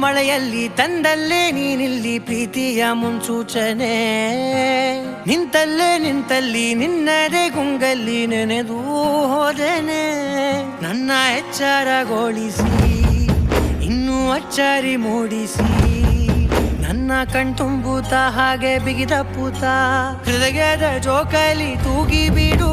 ಮಳೆಯಲ್ಲಿ ತಂದಲ್ಲೇ ನೀನಿಲ್ಲಿ ಪ್ರೀತಿಯ ಮುನ್ಸೂಚನೆ ನಿಂತಲ್ಲಿ ನಿನ್ನದೇ ಗುಂಗಲ್ಲಿ ನೆನೆದು ಹೋದೆನೆ ನನ್ನ ಎಚ್ಚರಗೊಳಿಸಿ ಇನ್ನೂ ಅಚ್ಚರಿ ಮೂಡಿಸಿ ನನ್ನ ಕಣ್ತುಂಬುತ್ತ ಹಾಗೆ ಬಿಗಿದ ಪೂತ ಹೃದಯದ ಜೋಕಾಲಿ ತೂಗಿ ಬಿಡು